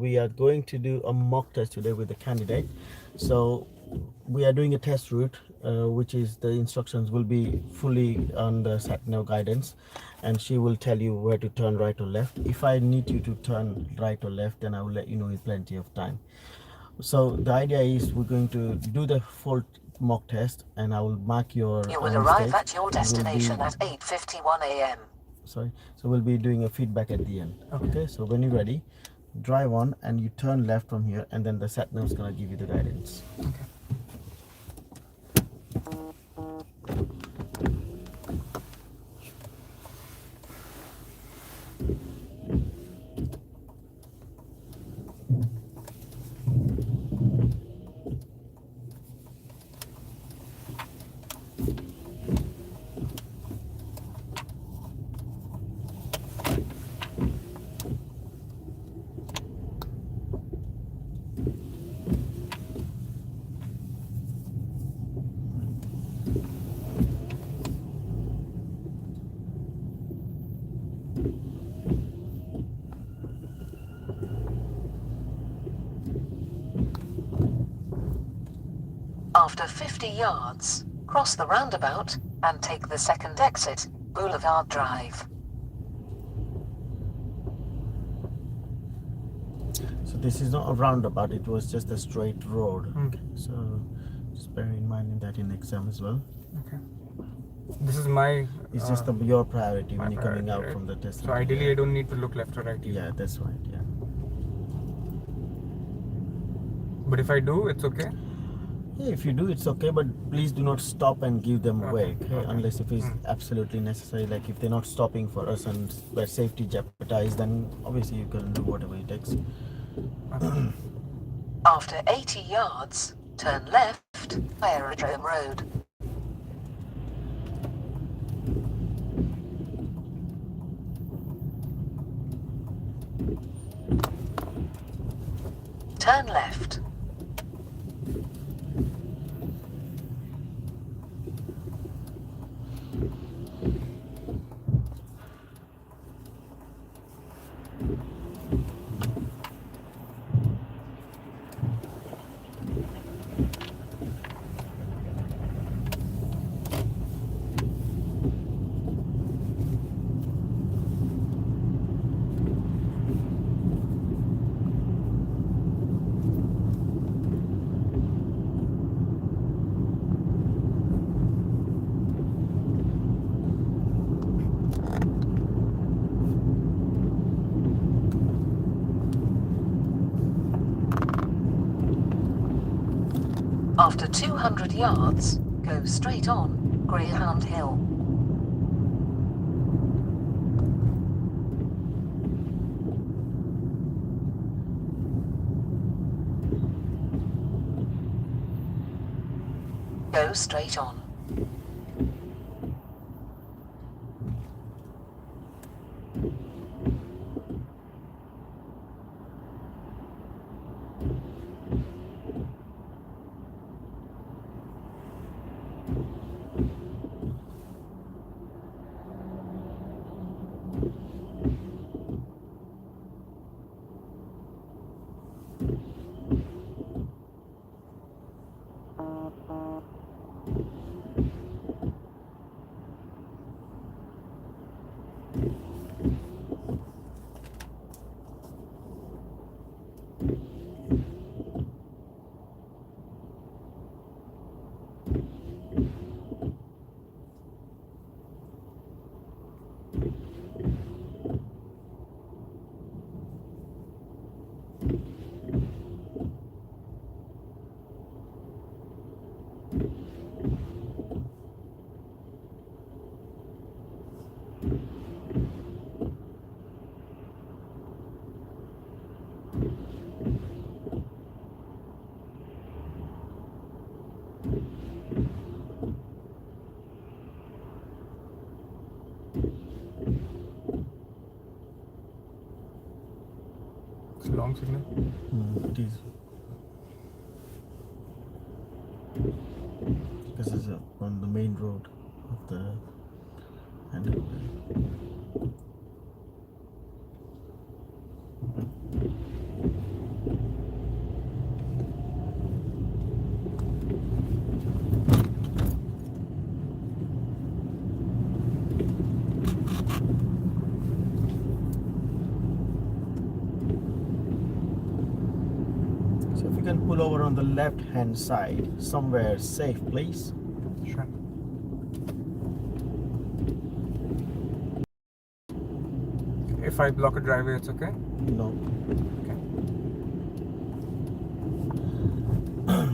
we are going to do a mock test today with the candidate. So we are doing a test route, which is the instructions will be fully on the sat nav guidance, and she will tell you where to turn right or left. If I need you to turn right or left, then I will let you know with plenty of time. So the idea is we're going to do the full mock test, and I will mark your You will arrive mistakes, at your and we'll be destination at 8:51 a.m. sorry. So we'll be doing a feedback at the end. Okay. So when you're ready, drive on, and you turn left from here, and then the sat nav is gonna give you the guidance. Okay. After 50 yards, cross the roundabout and take the second exit, Boulevard Drive. So this is not a roundabout, it was just a straight road. Okay. So just bear in mind in that in exam as well. Okay. This is my. It's just your priority when my you're coming priority, out right? from the test. So ideally, I don't need to look left or right. Either. Yeah, that's right. Yeah. But if I do, it's okay. Yeah, if you do, it's okay, but please do not stop and give them way, Okay. unless if it's absolutely necessary. Like if they're not stopping for us and their safety jeopardized, then obviously you can do whatever it takes. Okay. After 80 yards, turn left, Aerodrome Road. Turn left. After 200 yards, go straight on Greyhound Hill. Go straight on. It's a long signal. It is. This is on the main road of the Hendon. So if you can pull over on the left hand side, somewhere safe, please. Sure. If I block a driveway, it's okay? No. Okay.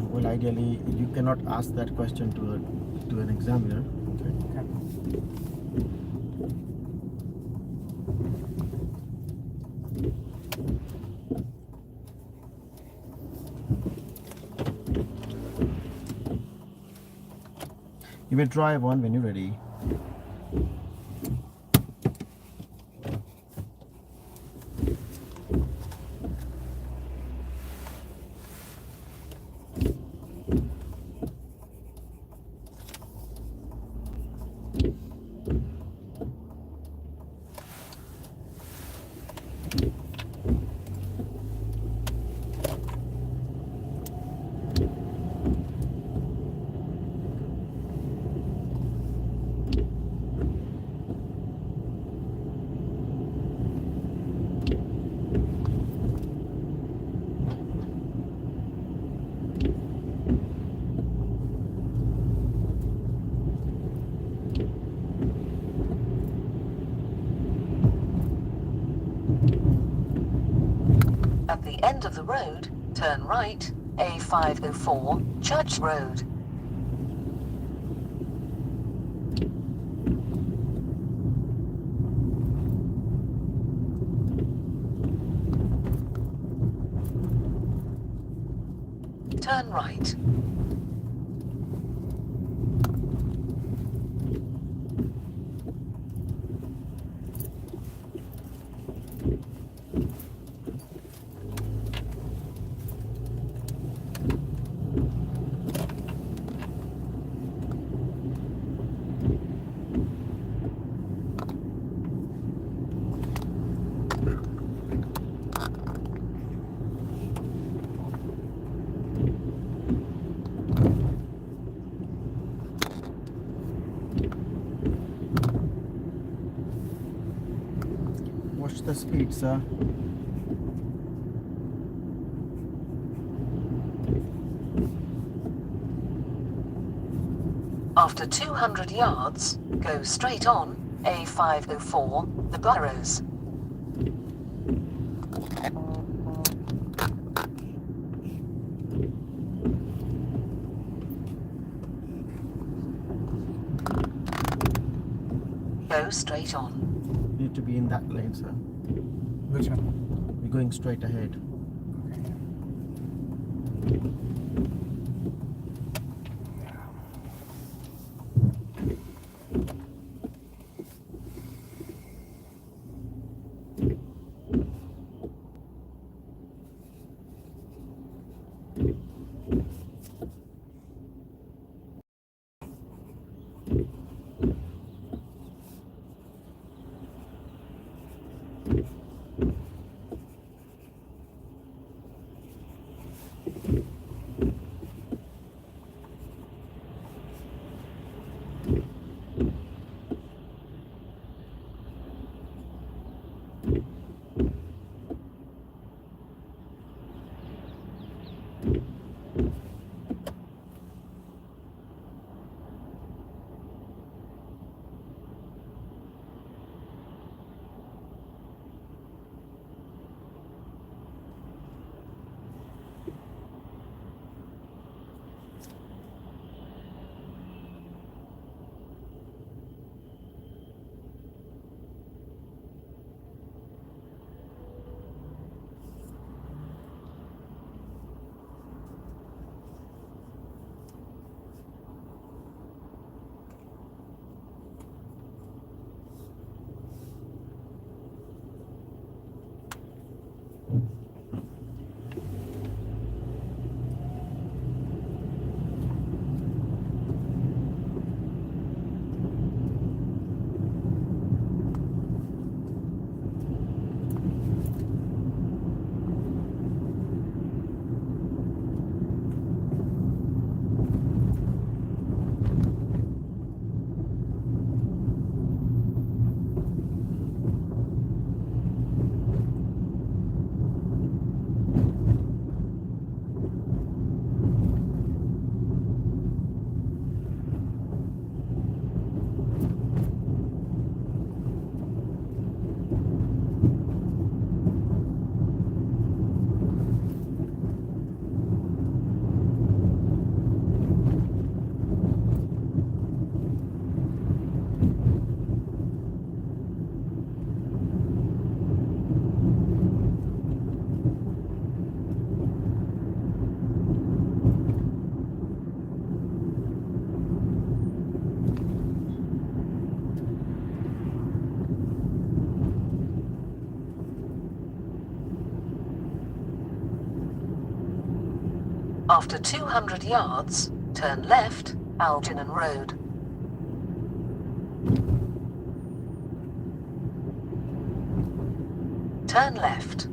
Well, ideally, you cannot ask that question to an examiner. Okay. Okay. You may drive on when you're ready. At the end of the road, turn right, A504, Church Road. Turn right. Watch the speed, sir. After 200 yards, go straight on, A504, The Burrows. Go straight on. You need to be in that lane, sir. Which one? We're going straight ahead. After 200 yards, turn left, Algernon Road. Turn left.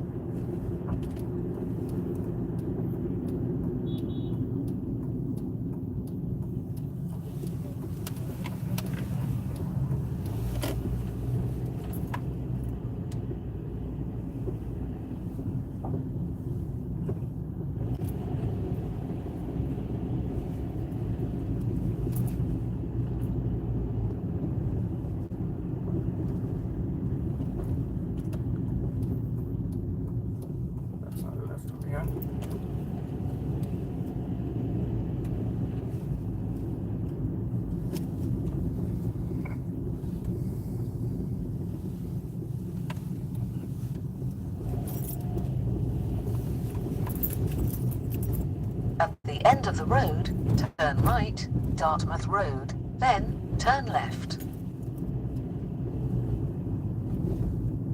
That's on the left from here. At the end of the road, turn right, Dartmouth Road, then turn left.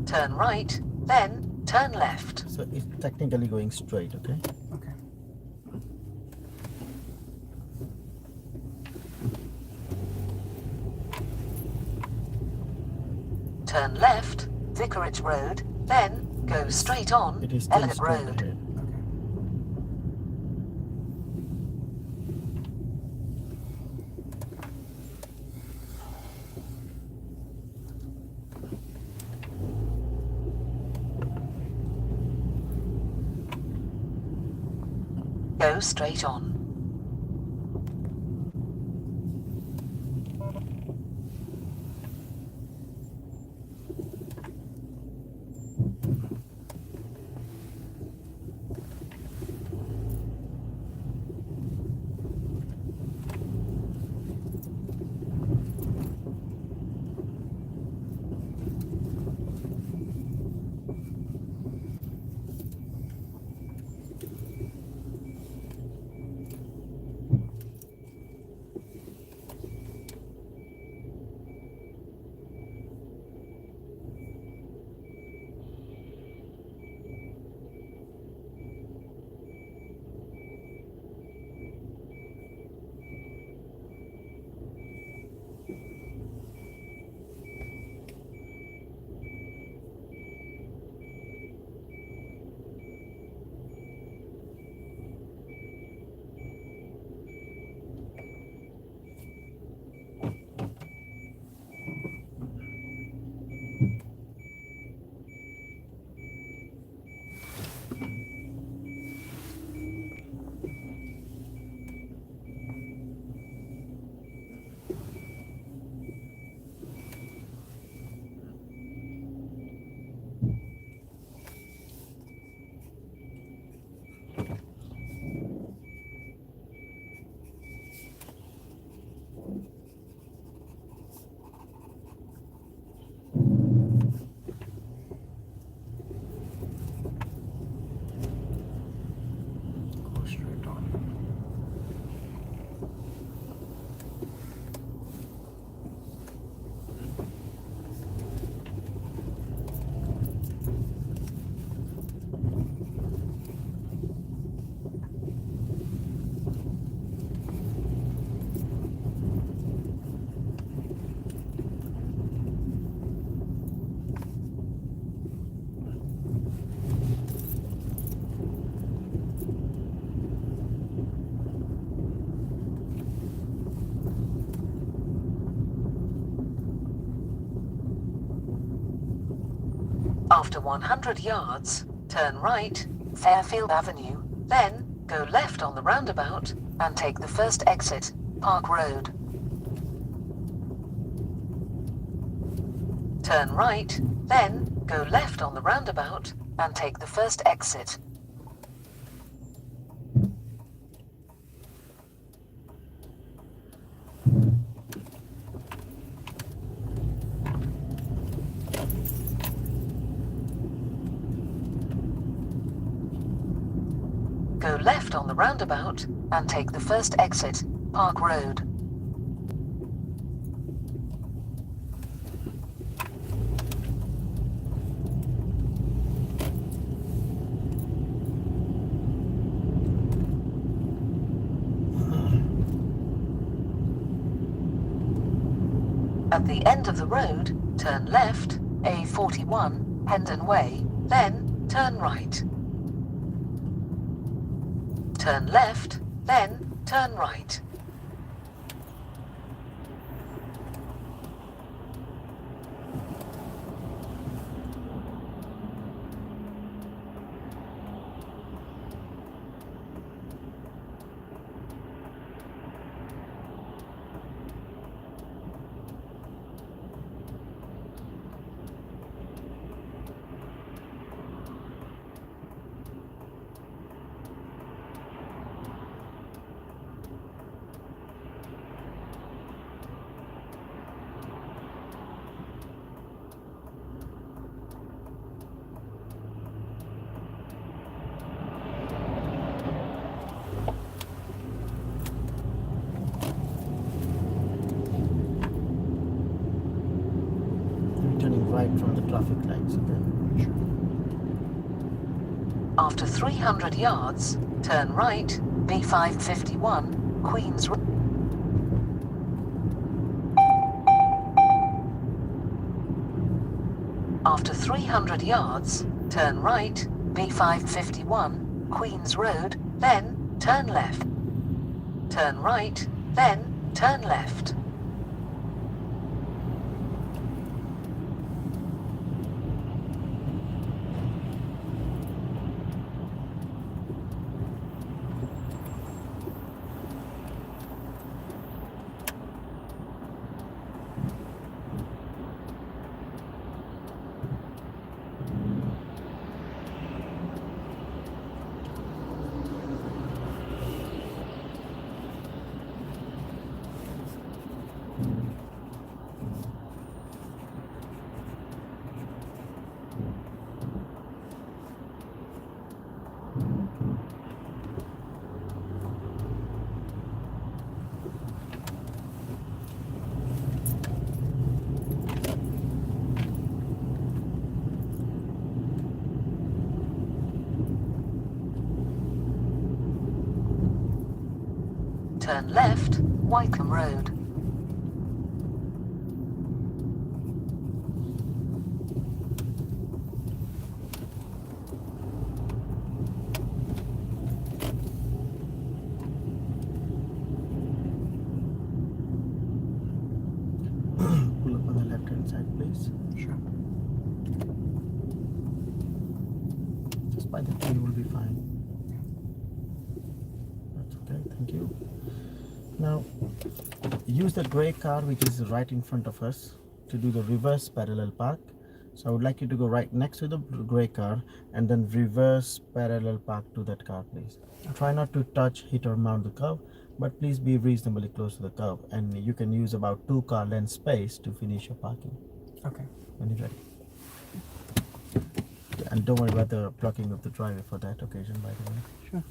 Turn right, then turn left. So it's technically going straight, okay? Okay. Turn left, Vicarage Road, then go straight on, It is still Elliot straight Road. ahead. Okay. Go straight on. Go straight on. After 100 yards, turn right, Fairfield Avenue, then go left on the roundabout and take the first exit, Park Road. Turn right, then go left on the roundabout and take the first exit. Go left on the roundabout and take the first exit, Park Road. At the end of the road, turn left, A41, Hendon Way, then turn right. Turn left, then turn right. Turning right from the traffic lights. Okay. Sure. After 300 yards, turn right, B551, Queens Road. After 300 yards, turn right, B551, Queens Road, then turn left. Turn right, then turn left. Turn left, Wycombe Road. Pull up on the left hand side, please. Sure. Just by the tree will be fine. That's okay, thank you. Now, use the grey car which is right in front of us to do the reverse parallel park. So I would like you to go right next to the grey car and then reverse parallel park to that car, please. Try not to touch, hit or mount the curve, but please be reasonably close to the curve, and you can use about 2 car length space to finish your parking Okay. when you're ready. And don't worry about the blocking of the driveway for that occasion, by the way. Sure.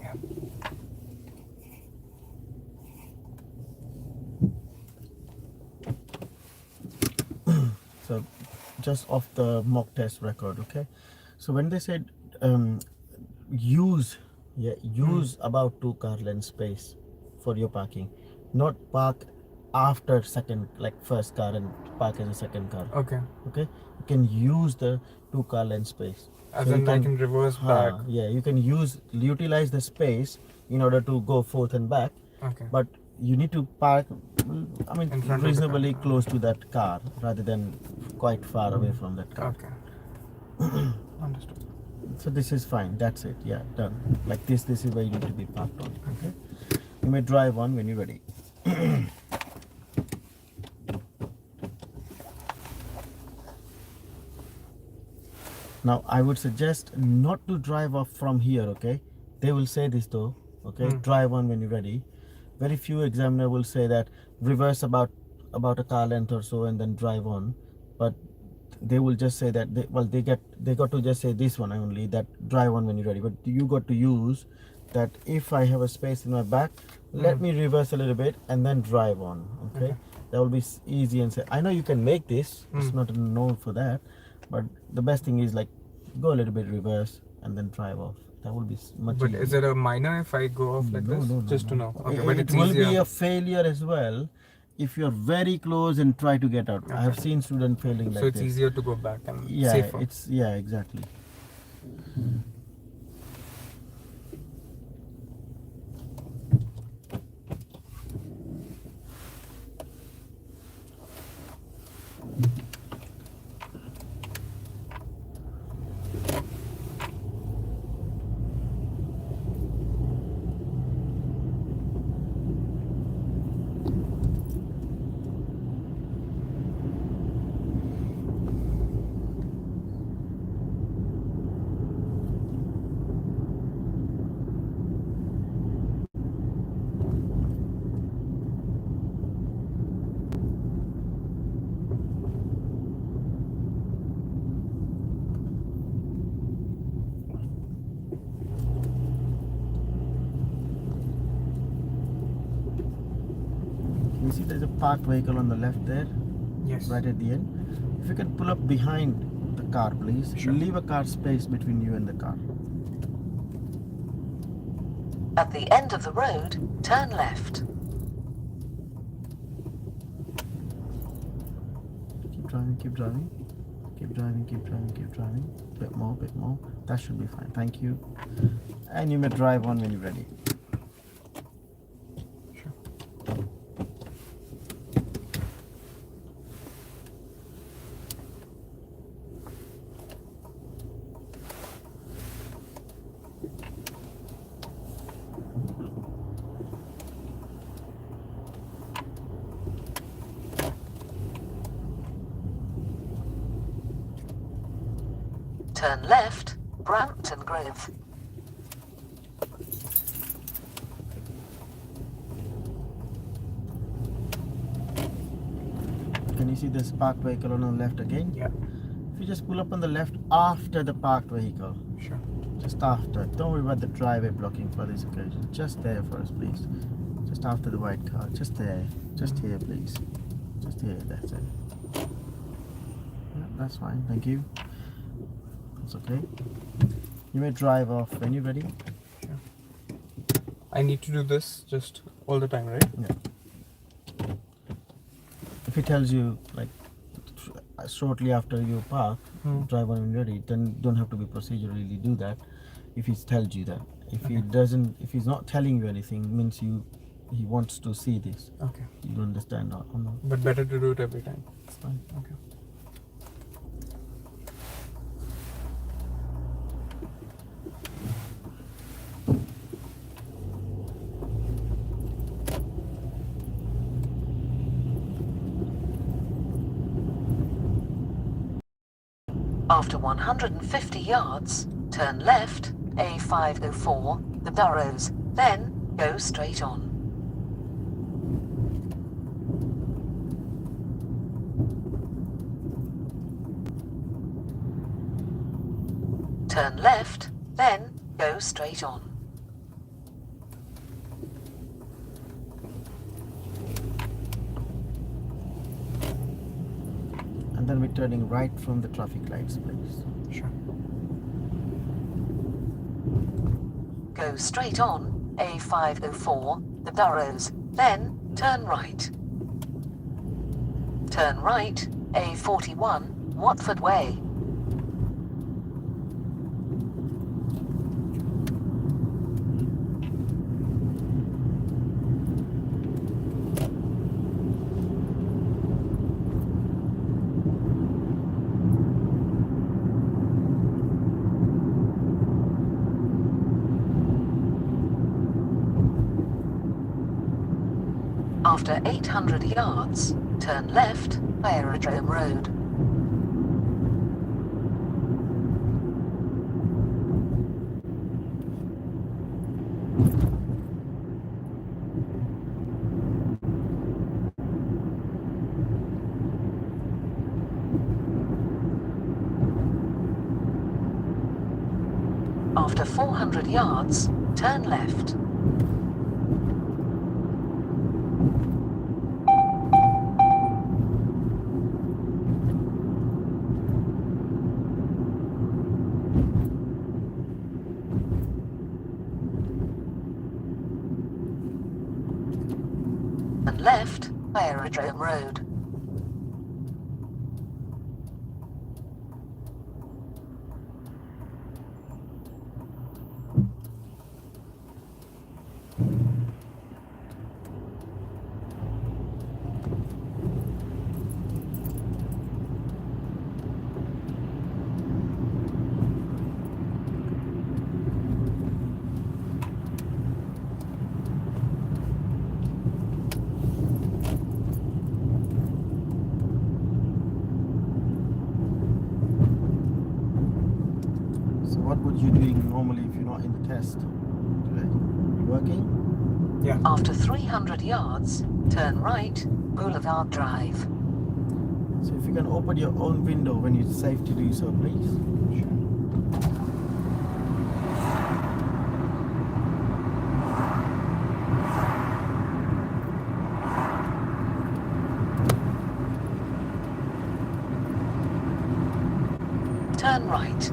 Yeah. So just off the mock test record, okay? So when they said use about 2 car length space for your parking, not park after second, like first car and park as a second car. Okay. Okay, you can use the 2 car length space. As So you in I can reverse back. yeah, you can utilize the space in order to go forth and back, Okay. but you need to park, I mean, In front of the reasonably car. close to that car rather than quite far away from that car. Okay. Understood. So this is fine. That's it. Yeah, done. Like this is where you need to be parked on. Okay. You may drive on when you're ready. Now I would suggest not to drive off from here. Okay. They will say this though. Okay. Drive on when you're ready. Very few examiner will say that reverse about a car length or so and then drive on, but they will just say that they got to just say this one only, that drive on when you're ready. But you got to use that if I have a space in my back, let me reverse a little bit and then drive on. Okay, that will be easy and say. I know you can make this. It's not known for that, but the best thing is like go a little bit reverse and then drive off. That will be much But easier. is it a minor if I go off like this? Just to know. Okay, but It it's will be easier. a failure as well if you're very close and try to get out. I have seen students failing like So it's this. easier to go back and Yeah, safer. Exactly. You see there's a parked vehicle on the left there, Yes. right at the end. If you can pull up behind the car, please. Sure. Leave a car space between you and the car. At the end of the road, turn left. Keep driving, keep driving. Keep driving, keep driving, keep driving. Bit more, bit more. That should be fine. Thank you. And you may drive on when you're ready. Sure. Turn left, Brampton Grove. Can you see this parked vehicle on the left again? Yeah. If you just pull up on the left after the parked vehicle, Sure. just after. Don't worry about the driveway blocking for this occasion. Just there first, please. Just after the white car. Just there. Just here, please. Just here. That's it. Yeah, that's fine. Thank you. That's okay. You may drive off when you're ready. I need to do this just all the time, right? Yeah. If he tells you like shortly after you park, drive on when you're ready, then you don't have to be procedurally do that. If he tells you that, if he doesn't, if he's not telling you anything, means he wants to see this. Okay. You don't understand or not. But better to do it every time. It's fine. Okay. After 150 yards, turn left, A504, the Burrows, then go straight on. Turn left, then go straight on. And then we're turning right from the traffic lights, please. Sure. Go straight on, A504, the Burrows, then turn right. Turn right, A41, Watford Way. After 800 yards, turn left, Aerodrome Road. After 400 yards, turn left. And left, Aerodrome Road. So what would you doing normally if you're not in the test today? You working? Yeah. After 300 yards, turn right, Boulevard Drive. So if you can open your own window when it's safe to do so, please. Turn right.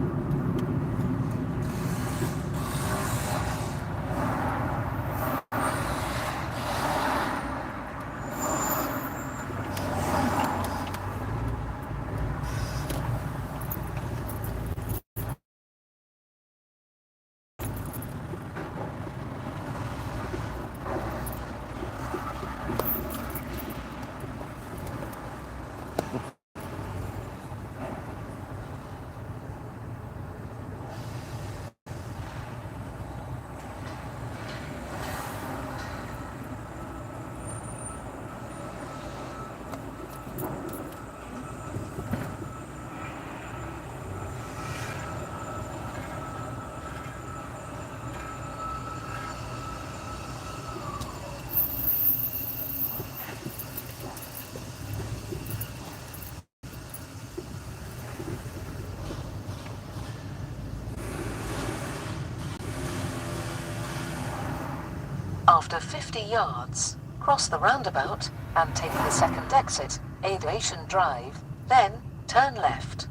After 50 yards, cross the roundabout and take the second exit, Aviation Drive, then turn left.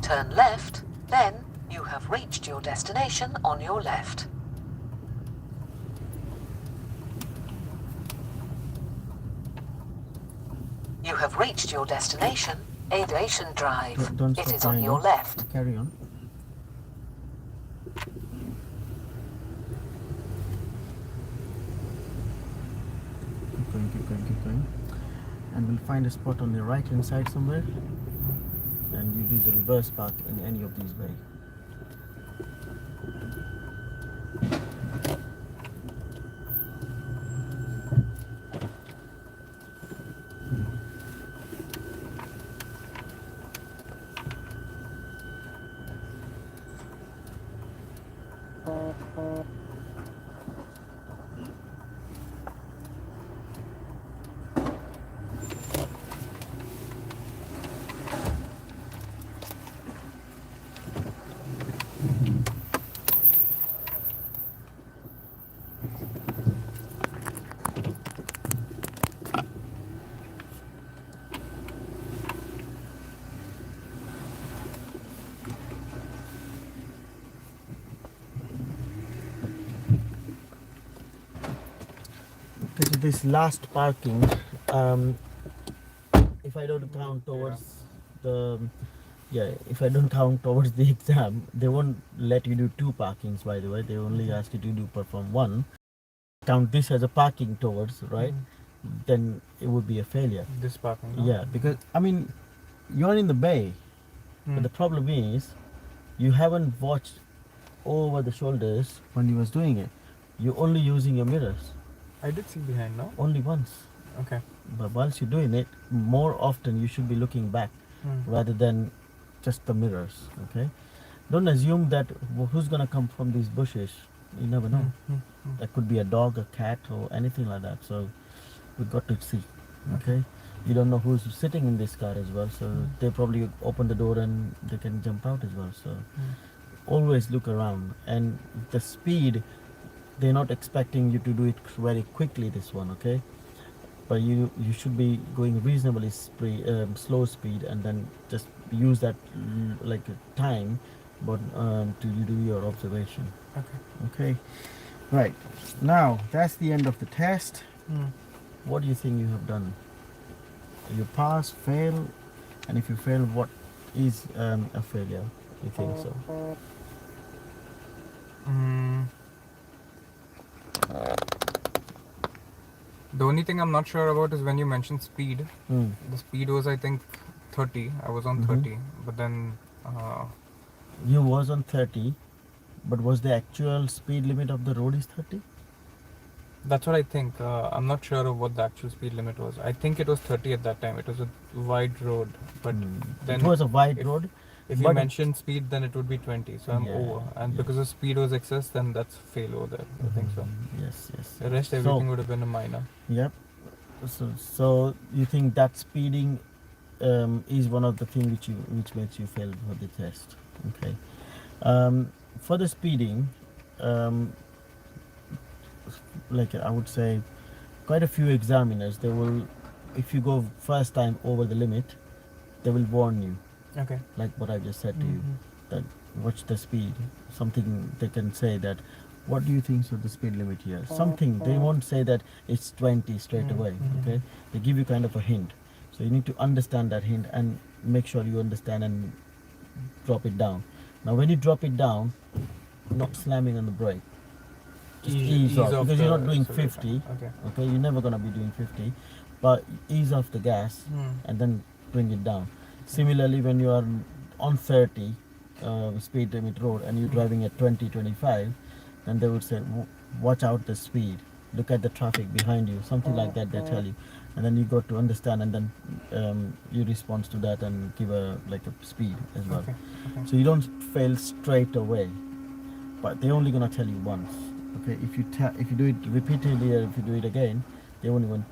Turn left, then you have reached your destination on your left. You have reached your destination, Aviation Drive. Don't It stop is on right your now. left. Carry on. Keep going. And we'll find a spot on the right hand side somewhere. And you do the reverse park in any of these ways. This last parking, if I don't count towards if I don't count towards the exam, they won't let you do 2 parkings, by the way. They only ask you to perform 1. Count this as a parking towards, right? Then it would be a failure. This parking. No? Yeah, because I mean, you're in the bay. But the problem is, you haven't watched over the shoulders when you was doing it. You're only using your mirrors. I did see behind, no? Only once. Okay. But once you're doing it, more often you should be looking back rather than just the mirrors. Okay. Don't assume that who's gonna come from these bushes. You never know. That could be a dog, a cat, or anything like that. So we've got to see. Okay. You don't know who's sitting in this car as well. So they probably open the door and they can jump out as well. So always look around. And the speed, they're not expecting you to do it very quickly. This one, okay. But you should be going reasonably slow speed, and then just use that like time, but to you do your observation. Okay. Right. Now that's the end of the test. What do you think you have done? You pass, fail, and if you fail, what is a failure? You think so? The only thing I'm not sure about is when you mentioned speed. Mm. The speed was, I think, 30. I was on 30, but then You was on 30, but was the actual speed limit of the road is 30? that's what I think. I'm not sure of what the actual speed limit was. I think it was 30 at that time. It was a wide road, but then It was a wide if- road. if you but- mentioned speed, then it would be 20. So I'm Yeah, over, and yeah. because the speed was excess, then that's fail over there. I think so. Yes, yes. The rest, everything would have been a minor. Yep. So you think that speeding is one of the things which makes you fail for the test? Okay. For the speeding, like I would say, quite a few examiners, they will, if you go first time over the limit, they will warn you, Okay. like what I just said to you, that watch the speed. Something they can say that, what do you think is the speed limit here? Something, they won't say that it's 20 straight away, okay? They give you kind of a hint. So you need to understand that hint and make sure you understand and drop it down. Now when you drop it down, not slamming on the brake, just ease off, because you're not doing 50. Okay, you're never gonna be doing 50, but ease off the gas and then bring it down. Similarly, when you are on 30 speed limit road and you're driving at 20, 25, then they would say, watch out the speed, look at the traffic behind you, something like that they tell you, and then you got to understand, and then you respond to that and give a speed as well. So you don't fail straight away, but they're only gonna tell you once. Okay, if you do it repeatedly, or if you do it again, they won't even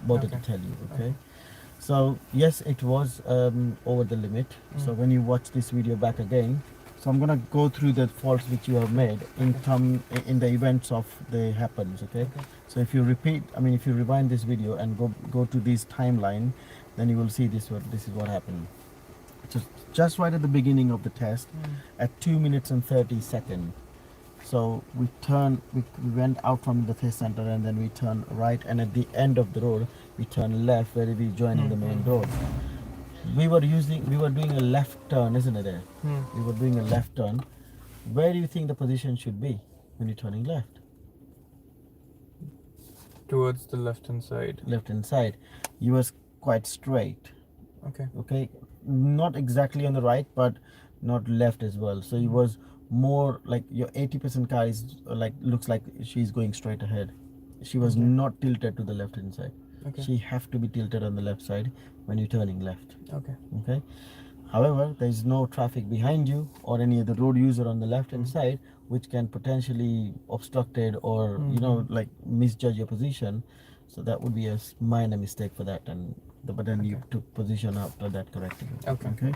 bother to tell you. Okay. So yes, it was over the limit. So when you watch this video back again, so I'm gonna go through the faults which you have made in the events of the happens. Okay. So if you rewind this video and go to this timeline, then you will see this is what happened. Just right at the beginning of the test, at 2 minutes and 30 seconds. So we went out from the test center, and then we turned right, and at the end of the road we turned left where we joining the main road. We were doing a left turn, isn't it there? We were doing a left turn. Where do you think the position should be when you're turning left? Towards the left hand side. Left hand side. You was quite straight. Okay, not exactly on the right, but not left as well. So it was more like your 80% car is looks like she's going straight ahead. She was not tilted to the left hand side. She have to be tilted on the left side when you're turning left. Okay. However, there is no traffic behind you or any other road user on the left hand side, which can potentially obstructed or misjudge your position. So that would be a minor mistake for that, but then you took position after that correctly. Okay.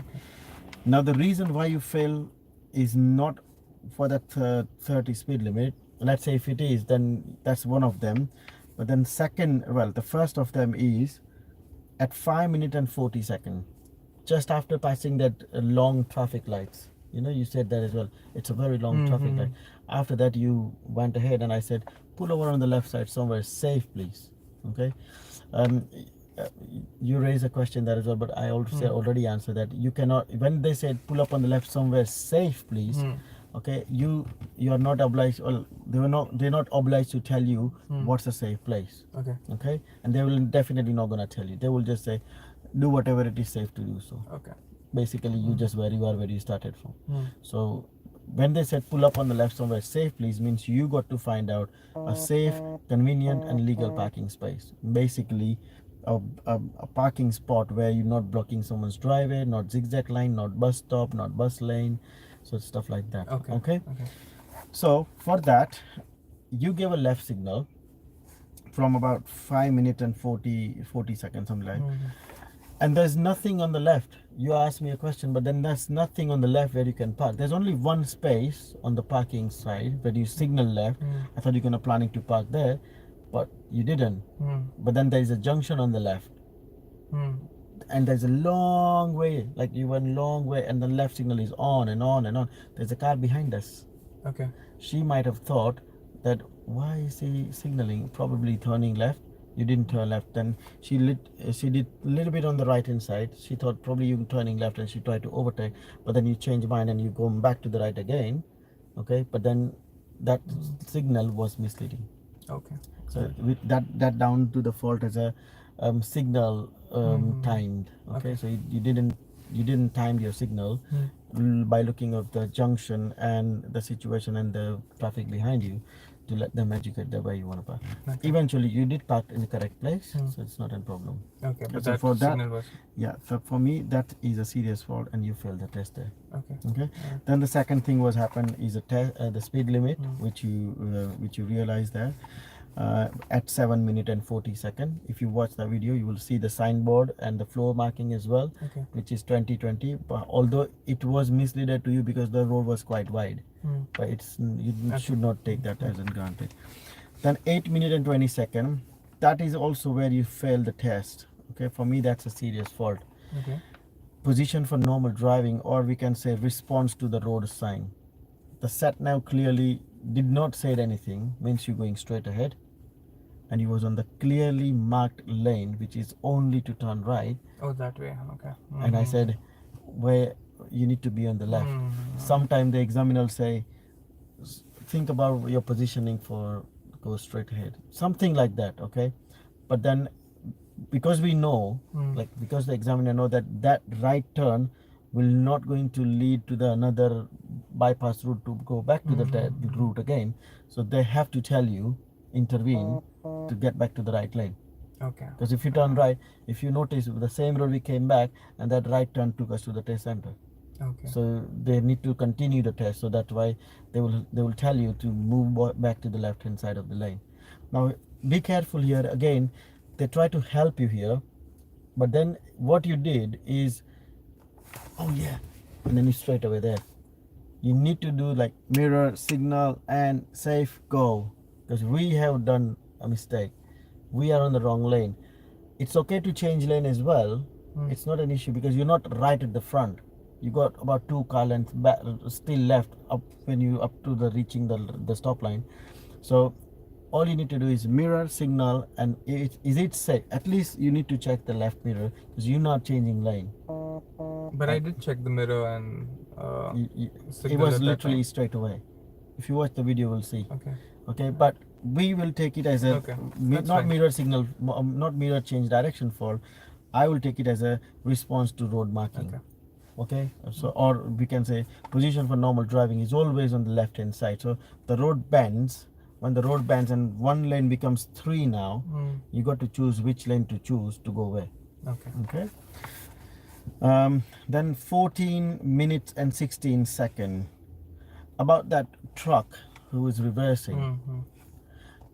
Now the reason why you fail is not for that 30 speed limit. Let's say if it is, then that's one of them. But then the first of them is at 5 minutes and 40 seconds, just after passing that long traffic lights. You said that as well. It's a very long traffic light. After that, you went ahead and I said, pull over on the left side somewhere safe, please. Okay. You raised a question there as well, but I also already answered that. You cannot, when they said pull up on the left somewhere safe, please. Okay, you are not obliged, or they're not obliged to tell you what's a safe place. Okay, and they will definitely not gonna tell you. They will just say, do whatever it is safe to do so. basically you just where you started from. Hmm. So when they said pull up on the left somewhere safe please, means you got to find out a safe, convenient and legal parking space. Basically a parking spot where you're not blocking someone's driveway, not zigzag line, not bus stop, not bus lane, so stuff like that. Okay. So for that you give a left signal from about 5 minutes and 40 seconds, something like. And there's nothing on the left. You asked me a question, but then there's nothing on the left where you can park. There's only one space on the parking side where you signal left. I thought you're gonna planning to park there, but you didn't. But then there's a junction on the left, and there's a long way, like you went long way, and the left signal is on and on and on. There's a car behind us. Okay. She might have thought that why is he signaling? Probably turning left. You didn't turn left. Then she did a little bit on the right hand side. She thought probably you turning left, and she tried to overtake. But then you change mind and you go back to the right again. Okay, but then that signal was misleading. Okay. So with that down to the fault as a signal timed. Okay, so you didn't time your signal by looking at the junction and the situation and the traffic behind you to let them educate the way you want to park. Okay. Eventually you did park in the correct place, so it's not a problem. Okay, but So that for that- signal was So for me that is a serious fault and you failed the test there. okay. Okay. Then the second thing was happened is the speed limit, which you realize there at 7 minutes and 40 seconds. If you watch the video, you will see the signboard and the floor marking as well, Okay. which is 2020. But although it was misleaded to you because the road was quite wide, but you should not take that as in granted. Then 8 minutes and 20 seconds. That is also where you fail the test. Okay, for me that's a serious fault. Okay. Position for normal driving, or we can say response to the road sign. The sat nav clearly did not say anything, means you're going straight ahead, and he was on the clearly marked lane, which is only to turn right. Oh, that way. Okay. And I said, where you need to be on the left. Sometime the examiner will say, think about your positioning for go straight ahead, something like that. Okay, but then because we know, like because the examiner know that right turn will not going to lead to the another bypass route to go back to the route again, so they have to tell you, intervene to get back to the right lane. Okay. Because if you turn right, if you notice the same road we came back, and that right turn took us to the test center. Okay. So they need to continue the test, so that's why they will tell you to move back to the left hand side of the lane. Now be careful here again, they try to help you here, but then what you did is, oh yeah, and then you straight away there. You need to do like mirror, signal and safe, go, because we have done a mistake. We are on the wrong lane. It's okay to change lane as well. It's not an issue because you're not right at the front. You got about 2 car lengths back, still left up when you up to the reaching the stop line. So all you need to do is mirror, signal, and is it safe? At least you need to check the left mirror because you're not changing lane. But I did check the mirror and It signal was at that literally time. straight away. If you watch the video, you'll see. Okay. Okay, but we will take it as a Okay, that's not fine. mirror signal, not mirror change direction fault. I will take it as a response to road marking. Okay. Okay, so or we can say position for normal driving is always on the left hand side. So the road bends. When the road bends and one lane becomes 3 now, you got to choose which lane to choose to go where. Okay. Okay. Then 14 minutes and 16 seconds. About that truck who was reversing.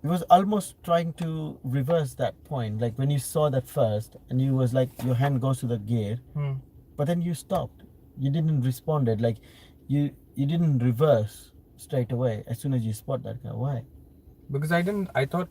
He was almost trying to reverse that point. Like when you saw that first, and you was like your hand goes to the gear, but then you stopped. You didn't responded. Like you didn't reverse straight away as soon as you spot that car. Why? Because I thought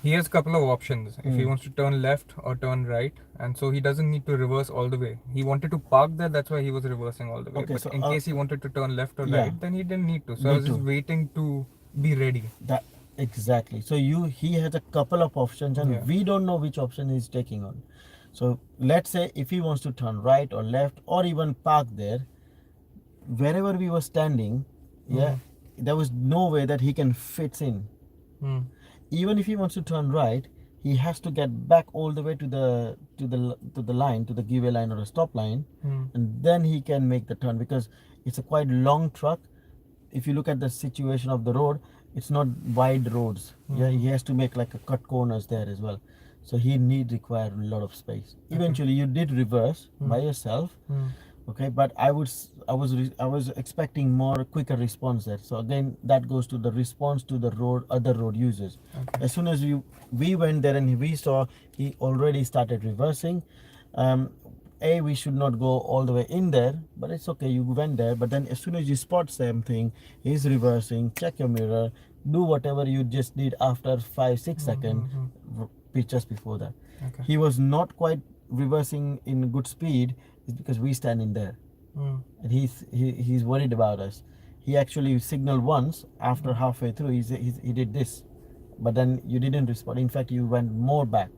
he has a couple of options if he wants to turn left or turn right, and so he doesn't need to reverse all the way. He wanted to park there, that's why he was reversing all the way. Okay, But so, in case he wanted to turn left or yeah. right, then he didn't need to. So I Me was just too. waiting to be ready. That exactly. So he has a couple of options, and Yeah. we don't know which option he's taking on. So let's say if he wants to turn right or left or even park there, wherever we were standing, there was no way that he can fit in. Even if he wants to turn right, he has to get back all the way to the line, to the giveaway line or a stop line, and then he can make the turn, because it's a quite long truck. If you look at the situation of the road, it's not wide roads. Yeah, he has to make like a cut corners there as well. So he require a lot of space. Eventually, you did reverse by yourself. Okay, but I was expecting more quicker response there. So again, that goes to the response to the other road users. As soon as we went there and we saw he already started reversing. We should not go all the way in there, but it's okay, you went there. But then as soon as you spot same thing, he's reversing, check your mirror, do whatever you just did after 5-6 seconds, just before that. He was not quite reversing in good speed, is because we stand in there, and he's worried about us. He actually signaled once after halfway through. He did this, but then you didn't respond. In fact, you went more back.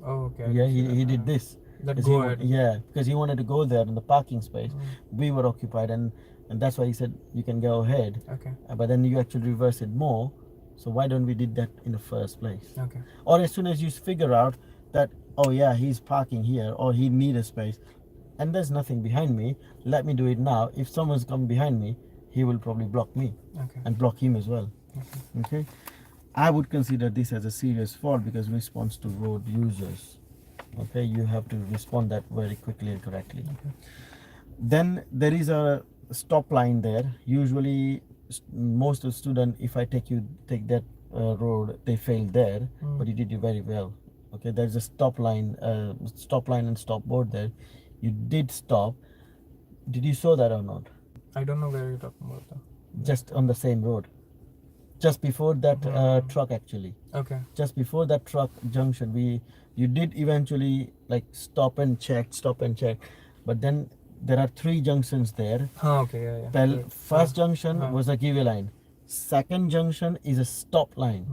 Oh, okay. Yeah, he did this. Yeah, because he wanted to go there in the parking space. We were occupied, and that's why he said you can go ahead. Okay. But then you actually reverse it more. So why don't we did that in the first place? Okay. Or as soon as you figure out that, oh yeah, he's parking here, or he need a space, and there's nothing behind me, let me do it now. If someone's come behind me, he will probably block me, and block him as well. Okay. I would consider this as a serious fault, because response to road users. Okay, you have to respond that very quickly and correctly. Then there is a stop line there. Usually most of the students, if I take that road, they fail there, but you did it very well. Okay, there's a stop line and stop board there. You did stop. Did you saw that or not? I don't know where you're talking about though. Just on the same road, just before that truck, actually. Okay. Just before that truck junction, you did eventually like stop and check, but then there are 3 junctions there. Okay, yeah. First junction was a giveaway line. Second junction is a stop line.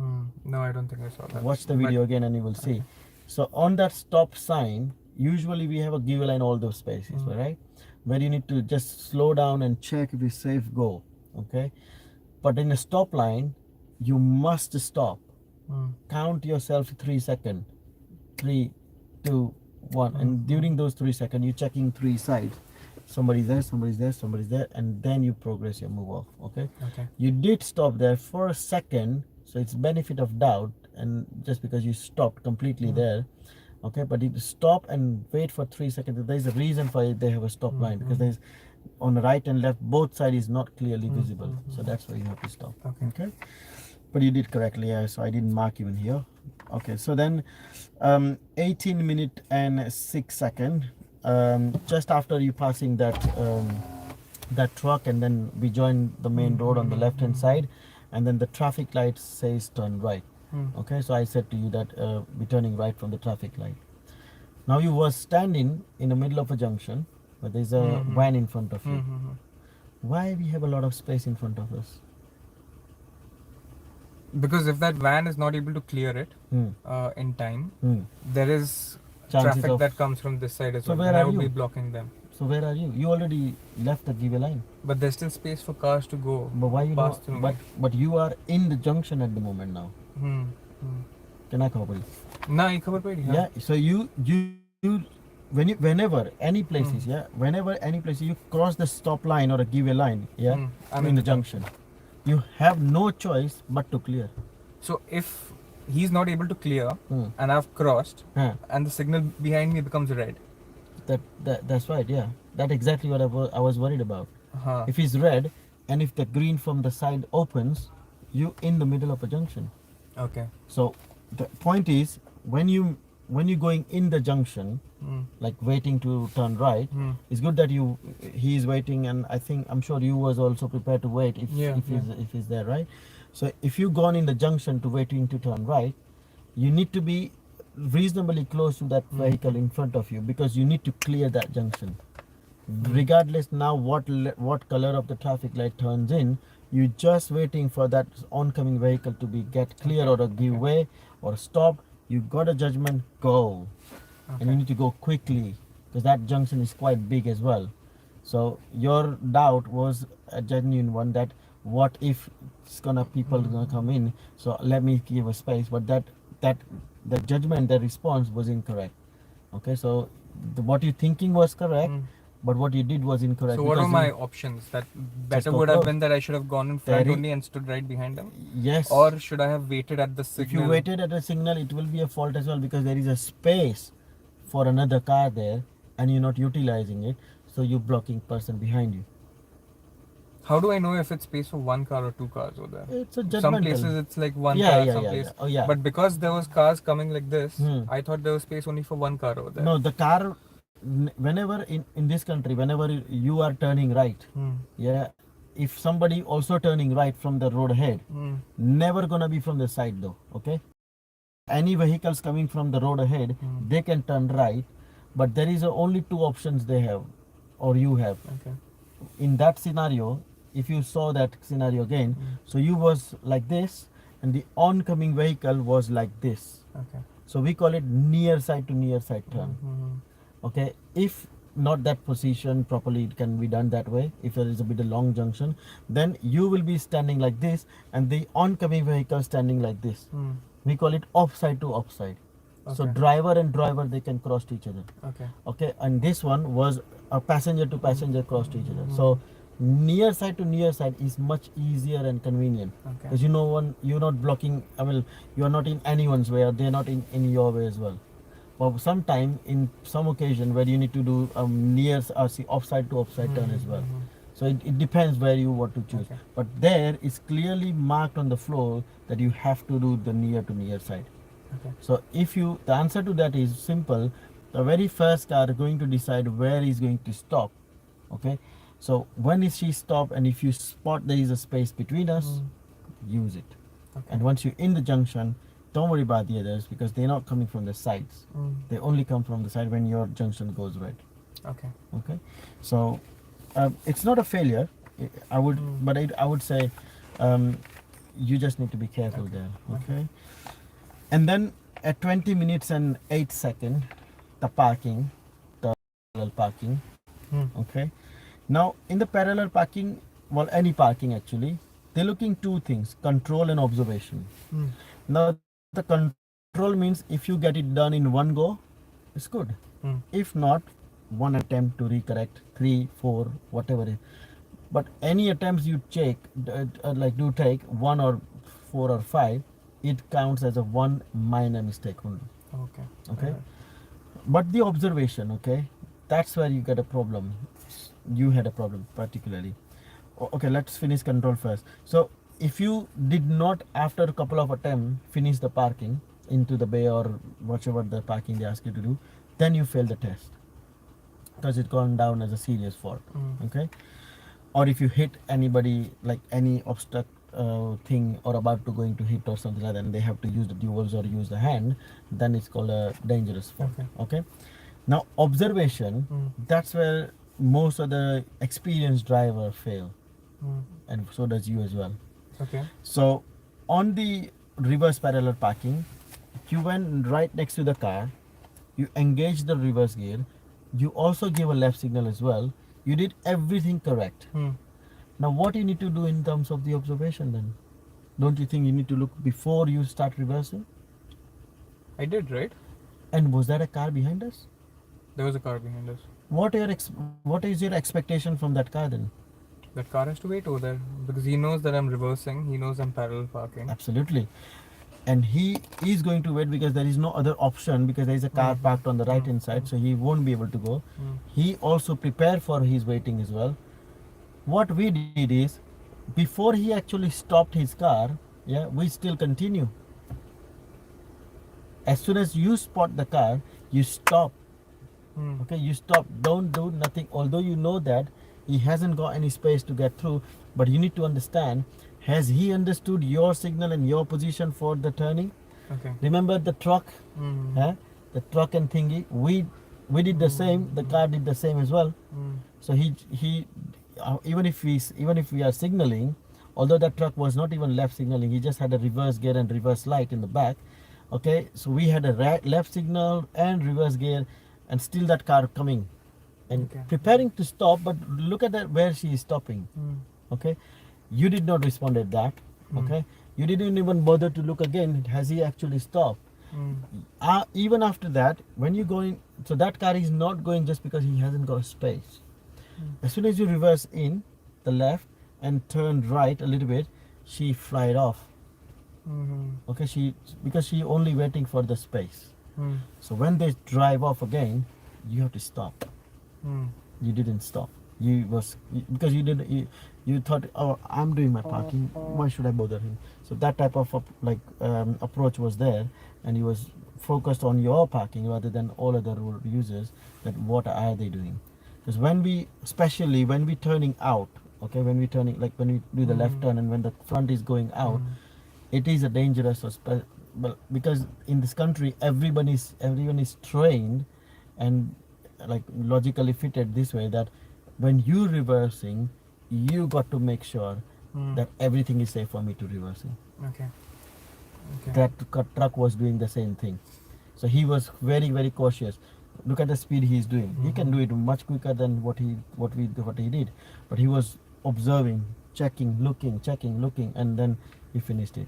No, I don't think I saw that. Watch the video again and you will see. So on that stop sign, usually we have a giveaway line all those spaces, right? Where you need to just slow down and check if it's safe, go. Okay. But in a stop line, you must stop. Count yourself 3 seconds. 3, 2, 1. And during those 3 seconds, you're checking 3 sides. Somebody's there, and then you progress your move off. Okay. You did stop there for a second, so it's benefit of doubt, and just because you stopped completely there. Okay, but you stop and wait for 3 seconds. There's a reason for it. They have a stop line, because there's on the right and left, both sides is not clearly visible. So that's why you have to stop. Okay. But you did correctly, yeah, so I didn't mark even here. Okay, so then 18 minutes and 6 seconds, just after you passing that truck, and then we join the main road on the left hand side, and then the traffic light says turn right. Okay, so I said to you that we're turning right from the traffic light. Now you were standing in the middle of a junction, but there's a van in front of you. Why we have a lot of space in front of us? Because if that van is not able to clear it in time, there is Chances traffic that comes from this side as So well, where and I are would you? be blocking them. So where are you? You already left the giveaway line. But there's still space for cars to go. But why you past not? through But you are in the junction at the moment now. Can I cover it? No, you covered already. Yeah. So you whenever any places, whenever any place you cross the stop line or a giveaway line, I'm in the junction. You have no choice but to clear. So if he's not able to clear and I've crossed and the signal behind me becomes red. That's right, yeah. That's exactly what I was worried about. If it's red and if the green from the side opens, you in the middle of a junction. Okay. So the point is, when you going in the junction, like waiting to turn right, it's good that he is waiting, and I'm sure you was also prepared to wait if he's there, right? So if you gone in the junction to waiting to turn right, you need to be reasonably close to that vehicle in front of you, because you need to clear that junction. Regardless now what color of the traffic light turns in, you just waiting for that oncoming vehicle to get clear or give way or stop. You got a judgment, go. And you need to go quickly, because that junction is quite big as well. So your doubt was a genuine one, that what if people gonna come in, so let me give a space. But that that the judgment, the response was incorrect. Okay, so what you thinking was correct, but what you did was incorrect. So what because are my you- options? That Just better go would have close. been that I should have gone in front There is- only and stood right behind him, Yes. or should I have waited at the If you signal? waited at a signal, it will be a fault as well because there is a space for another car there, and you're not utilizing it, so you're blocking person behind you. How do I know if it's space for one car or two cars over there? It's a judgmental. Some places it's like one Yeah, car, yeah, some yeah, place. yeah. Oh, yeah. But because there was cars coming like this, Hmm. I thought there was space only for one car over there. No, the car, whenever in this country, whenever you are turning right, Hmm. yeah, if somebody also turning right from the road ahead, Hmm. never gonna be from the side though. Okay, any vehicles coming from the road ahead, they can turn right, but there is only two options they have, or you have. Okay. In that scenario, if you saw that scenario again, so you was like this, and the oncoming vehicle was like this. Okay. So we call it near side to near side turn. Hmm. Okay, if not that position properly, it can be done that way. If there is a bit of long junction, then you will be standing like this, and the oncoming vehicle standing like this. Hmm. We call it offside to offside. So Okay. driver and driver, they can cross to each other. Okay. Okay, and this one was a passenger to passenger cross to each other. So near side to near side is much easier and convenient Okay. because you're not blocking. I mean, you are not in anyone's way, or they're not in your way as well. But sometime in some occasion where you need to do near or see offside to offside turn as well. So it depends where you want to choose. Okay. But there is clearly marked on the floor that you have to do the near to near side. Okay. So the answer to that is simple. The very first car is going to decide where he's going to stop. Okay. So when is she stop, and if you spot there is a space between us, use it. Okay. And once you're in the junction, don't worry about the others because they're not coming from the sides. They only come from the side when your junction goes red. Okay. Okay. So it's not a failure. I would say you just need to be careful there. Okay. And then at 20 minutes and 8 seconds, the parallel parking. Okay. Now in the parallel parking, well, any parking actually, they're looking two things: control and observation. Now the control means if you get it done in one go, it's good. If not, one attempt to recorrect, 3, 4, whatever it is. But any attempts you take, do take 1 or 4 or 5, it counts as a one minor mistake only. Okay. Okay. Alright. But the observation, okay, that's where you get a problem. You had a problem particularly. Okay, let's finish control first. So if you did not, after a couple of attempts, finish the parking into the bay or whatever the parking they ask you to do, then you fail the test because it's gone down as a serious fault. Okay. Or if you hit anybody, like any obstacle thing, or about to going to hit or something like that, and they have to use the duals or use the hand, then it's called a dangerous fault. Okay. Now observation, that's where most of the experienced driver fail, and so does you as well. Okay. So on the reverse parallel parking, you went right next to the car, you engage the reverse gear, you also give a left signal as well. You did everything correct. Now what you need to do in terms of the observation then? Don't you think you need to look before you start reversing? I did, right? And was there a car behind us? There was a car behind us. What is your expectation from that car then? That car has to wait over there because he knows that I'm reversing. He knows I'm parallel parking. Absolutely. And he is going to wait because there is no other option, because there is a car parked on the right hand side, so he won't be able to go. He also prepared for his waiting as well. What we did is, before he actually stopped his car, yeah, we still continue. As soon as you spot the car, you stop. Okay, you stop. Don't do nothing. Although you know that he hasn't got any space to get through, but you need to understand, has he understood your signal and your position for the turning? Okay. Remember the truck, the truck and thingy. We did the same. The car did the same as well. So he even if we are signaling, although that truck was not even left signaling, he just had a reverse gear and reverse light in the back. Okay, so we had a left signal and reverse gear, and still that car coming and preparing to stop. But look at that, where she is stopping. Okay, you did not respond at that. Okay, you didn't even bother to look again. Has he actually stopped? Even after that, when you go in, so that car is not going just because he hasn't got space. As soon as you reverse in the left and turn right a little bit, she flied off. Okay, because she only waiting for the space. So when they drive off again, you have to stop. You didn't stop. Because you thought, oh, I'm doing my parking. Why should I bother him? So that type of approach was there, and he was focused on your parking rather than all other road users. That what are they doing? Because especially when we turning out, okay, when we do the left turn and when the front is going out, it is a dangerous but because in this country everyone is trained and like logically fitted this way that when you reversing, you got to make sure that everything is safe for me to reversing. Okay. That truck was doing the same thing, so he was very very cautious. Look at the speed he's doing. He can do it much quicker than what he did, but he was observing, checking, looking, and then he finished it.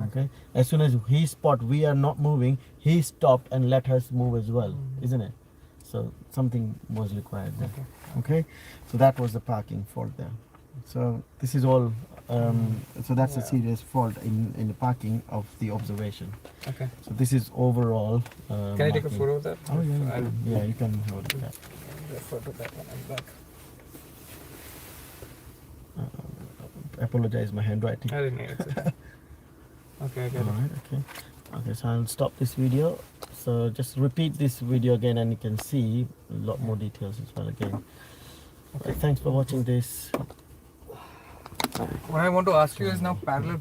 Okay, as soon as he spot we are not moving, he stopped and let us move as well, isn't it? So something was required there. Okay, so that was the parking fault there. So this is all so that's a serious fault in the parking of the observation. Okay. So this is overall Can I take a marking. photo of that? Oh yeah, you can have a look at that. Refer to that when I'm back. Apologize my handwriting. I didn't need it. Okay, I get it. Alright, okay, so I'll stop this video. So just repeat this video again and you can see a lot more details as well again. Okay, thanks for watching this. What I want to ask you is now parallel